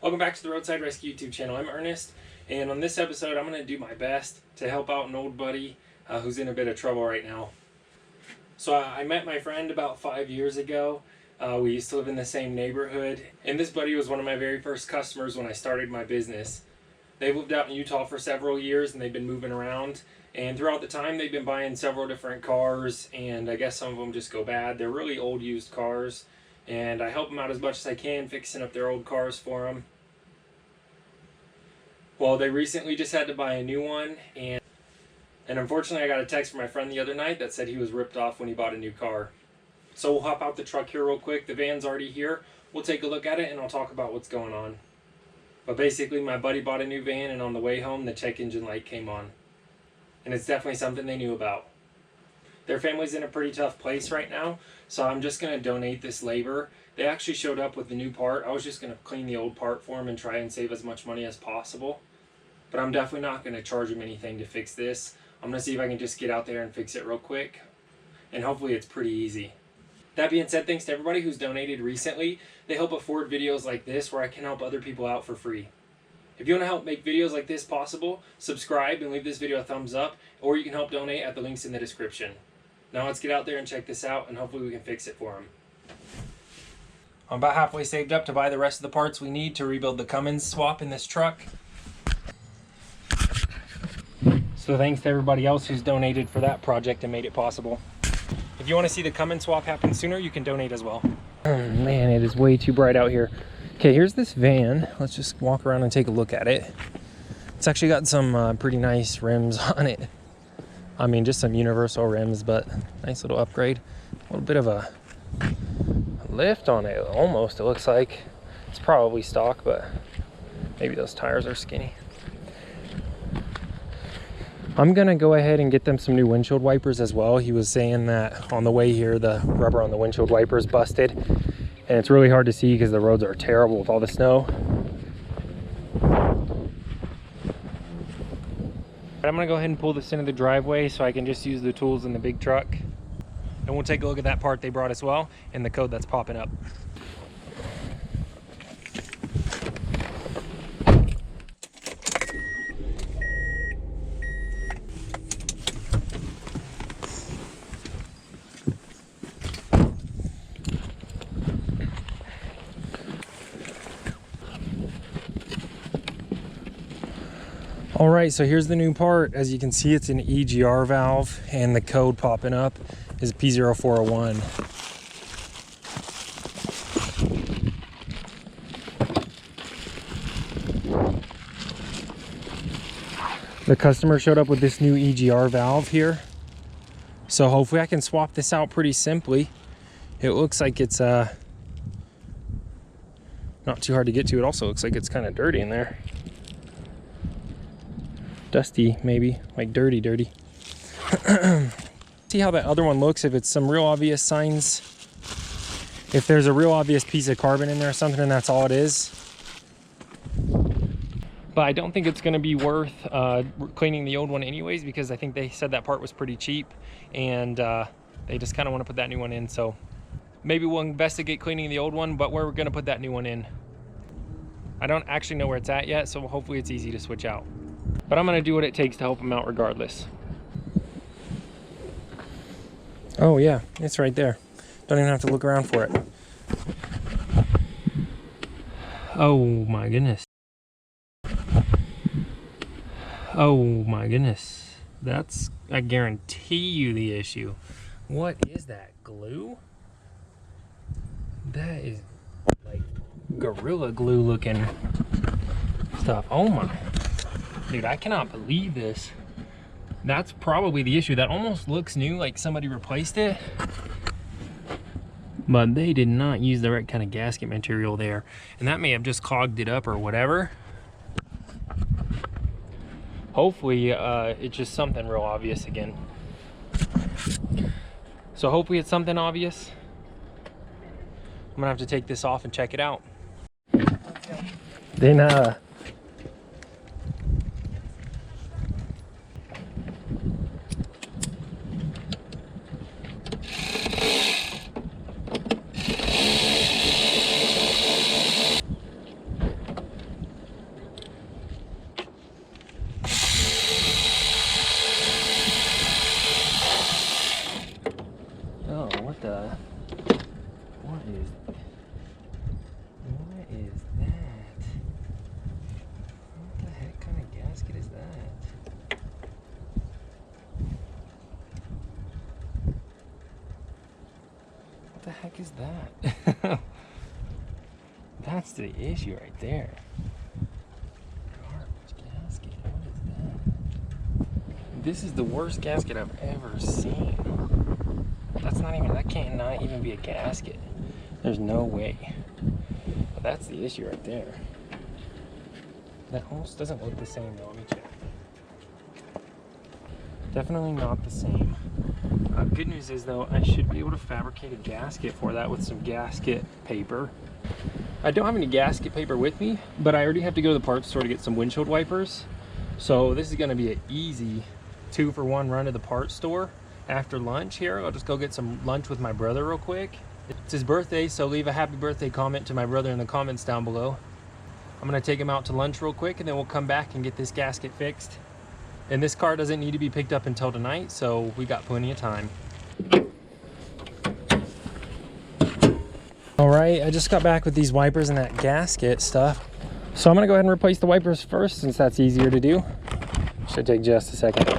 Welcome back to the Roadside Rescue YouTube channel. I'm Ernest, and on this episode I'm going to do my best to help out an old buddy who's in a bit of trouble right now. So I met my friend about 5 years ago. We used to live in the same neighborhood, and this buddy was one of my very first customers when I started my business. They've lived out in Utah for several years and they've been moving around, and throughout the time they've been buying several different cars, and I guess some of them just go bad. They're really old used cars, and I help them out as much as I can fixing up their old cars for them. Well, they recently just had to buy a new one, and unfortunately I got a text from my friend the other night that said he was ripped off when he bought a new car. So we'll hop out the truck here real quick. The van's already here. We'll take a look at it and I'll talk about what's going on. But basically my buddy bought a new van, and on the way home the check engine light came on. And it's definitely something they knew about. Their family's in a pretty tough place right now, so I'm just going to donate this labor. They actually showed up with the new part. I was just going to clean the old part for them and try and save as much money as possible. But I'm definitely not going to charge them anything to fix this. I'm going to see if I can just get out there and fix it real quick. And hopefully it's pretty easy. That being said, thanks to everybody who's donated recently. They help afford videos like this where I can help other people out for free. If you want to help make videos like this possible, subscribe and leave this video a thumbs up, or you can help donate at the links in the description. Now let's get out there and check this out, and hopefully we can fix it for them. I'm about halfway saved up to buy the rest of the parts we need to rebuild the Cummins swap in this truck. So thanks to everybody else who's donated for that project and made it possible. If you want to see the Cummins swap happen sooner, you can donate as well. Oh man, it is way too bright out here. Okay, here's this van. Let's just walk around and take a look at it. It's actually got some pretty nice rims on it. I mean, just some universal rims, but nice little upgrade. A little bit of a lift on it, almost, it looks like. It's probably stock, but maybe those tires are skinny. I'm gonna go ahead and get them some new windshield wipers as well. He was saying that on the way here, the rubber on the windshield wipers busted, and it's really hard to see because the roads are terrible with all the snow. I'm gonna go ahead and pull this into the driveway so I can just use the tools in the big truck. And we'll take a look at that part they brought as well and the code that's popping up. All right, so here's the new part. As you can see, it's an EGR valve, and the code popping up is P0401. The customer showed up with this new EGR valve here. So hopefully I can swap this out pretty simply. It looks like it's not too hard to get to. It also looks like it's kind of dirty in there. Dusty, maybe, like dirty. See how that other one looks, if it's some real obvious signs. If there's a real obvious piece of carbon in there or something, and that's all it is. But I don't think it's going to be worth cleaning the old one anyways, because I think they said that part was pretty cheap, and they just kind of want to put that new one in. So maybe we'll investigate cleaning the old one, but where we're going to put that new one in, I don't actually know where it's at yet, so hopefully it's easy to switch out. But I'm going to do what it takes to help them out regardless. Oh yeah, it's right there. Don't even have to look around for it. Oh my goodness. Oh my goodness. That's, I guarantee you, the issue. What is that, glue? That is like Gorilla Glue looking stuff. Oh my. Dude, I cannot believe this. That's probably the issue. That almost looks new, like somebody replaced it. But they did not use the right kind of gasket material there. And that may have just clogged it up or whatever. Hopefully, it's just something real obvious again. So hopefully it's something obvious. I'm gonna have to take this off and check it out. Then, heck is that? That's the issue right there. Garbage gasket. What is that? This is the worst gasket I've ever seen. That's not even, that can't not even be a gasket. There's no way. But that's the issue right there. That almost doesn't look the same though. Let me check. Definitely not the same. Good news is though, I should be able to fabricate a gasket for that with some gasket paper. I don't have any gasket paper with me, but I already have to go to the parts store to get some windshield wipers. So this is gonna be an easy 2-for-1 run to the parts store after lunch here. I'll just go get some lunch with my brother real quick. It's his birthday, so leave a happy birthday comment to my brother in the comments down below. I'm gonna take him out to lunch real quick and then we'll come back and get this gasket fixed. And this car doesn't need to be picked up until tonight, so we got plenty of time. All right, I just got back with these wipers and that gasket stuff. So I'm gonna go ahead and replace the wipers first since that's easier to do. Should take just a second.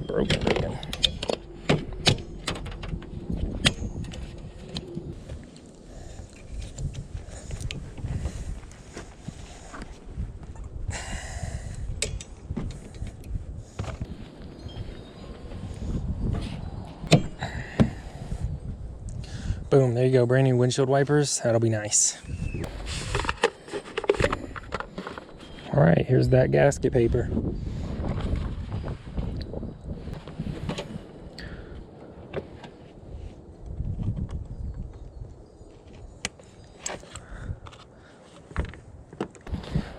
Broken. Boom, there you go, brand new windshield wipers. That'll be nice. All right, here's that gasket paper.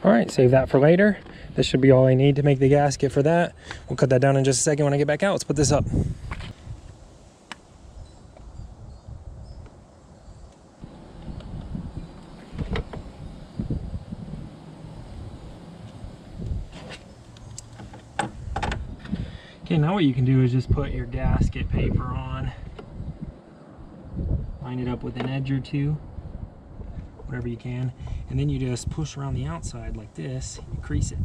All right, save that for later. This should be all I need to make the gasket for that. We'll cut that down in just a second when I get back out. Let's put this up. Okay, now what you can do is just put your gasket paper on, line it up with an edge or two, whatever you can, and then you just push around the outside like this, and you crease it.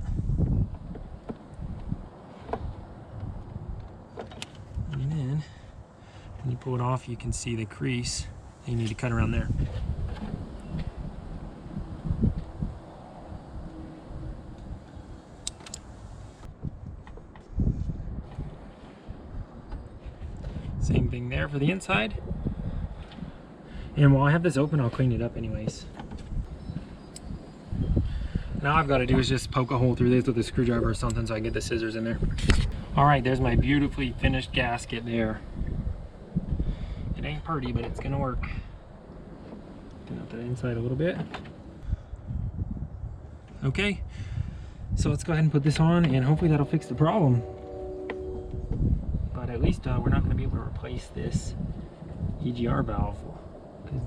And then, when you pull it off, you can see the crease, and you need to cut around there. Same thing there for the inside. And while I have this open, I'll clean it up anyways. Now all I've got to do is just poke a hole through this with a screwdriver or something so I can get the scissors in there. All right, there's my beautifully finished gasket there. It ain't pretty, but it's gonna work. Clean out that inside a little bit. Okay, so let's go ahead and put this on and hopefully that'll fix the problem. But at least we're not going to be able to replace this EGR valve because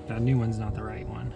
that new one's not the right one.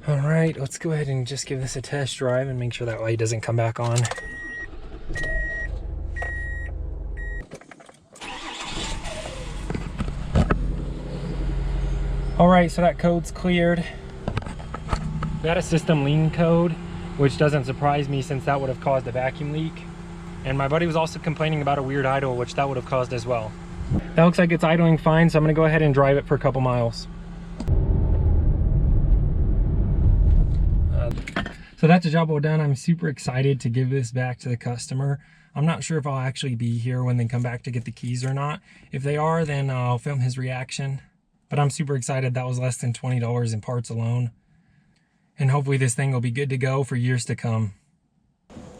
All right, let's go ahead and just give this a test drive and make sure that light doesn't come back on. All right, so that code's cleared. We had a system lean code, which doesn't surprise me since that would have caused a vacuum leak. And my buddy was also complaining about a weird idle, which that would have caused as well. That looks like it's idling fine, so I'm gonna go ahead and drive it for a couple miles. So that's a job well done. I'm super excited to give this back to the customer. I'm not sure if I'll actually be here when they come back to get the keys or not. If they are, then I'll film his reaction. But I'm super excited. That was less than $20 in parts alone. And hopefully this thing will be good to go for years to come.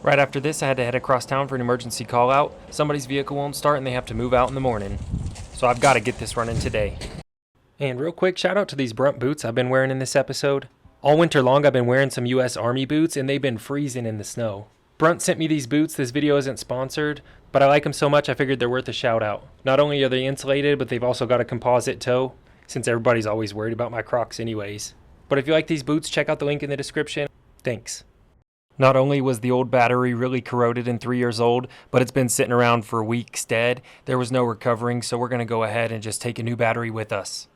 Right after this, I had to head across town for an emergency call out. Somebody's vehicle won't start and they have to move out in the morning. So I've got to get this running today. And real quick, shout out to these Brunt boots I've been wearing in this episode. All winter long I've been wearing some US Army boots and they've been freezing in the snow. Brunt sent me these boots. This video isn't sponsored, but I like them so much I figured they're worth a shout out. Not only are they insulated, but they've also got a composite toe, since everybody's always worried about my Crocs anyways. But if you like these boots, check out the link in the description. Thanks. Not only was the old battery really corroded and 3 years old, but it's been sitting around for weeks dead. There was no recovering, so we're going to go ahead and just take a new battery with us.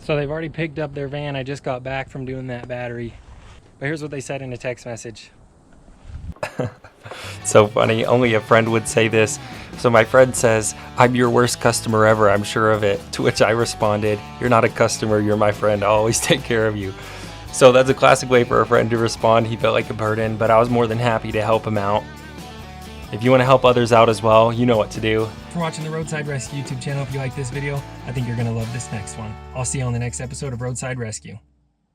So they've already picked up their van. I just got back from doing that battery. But here's what they said in a text message. So funny, only a friend would say this. So my friend says, "I'm your worst customer ever, I'm sure of it." To which I responded, "You're not a customer, you're my friend. I'll always take care of you." So that's a classic way for a friend to respond. He felt like a burden, but I was more than happy to help him out. If you want to help others out as well, you know what to do. For watching the Roadside Rescue YouTube channel. If you like this video, I think you're going to love this next one. I'll see you on the next episode of Roadside Rescue.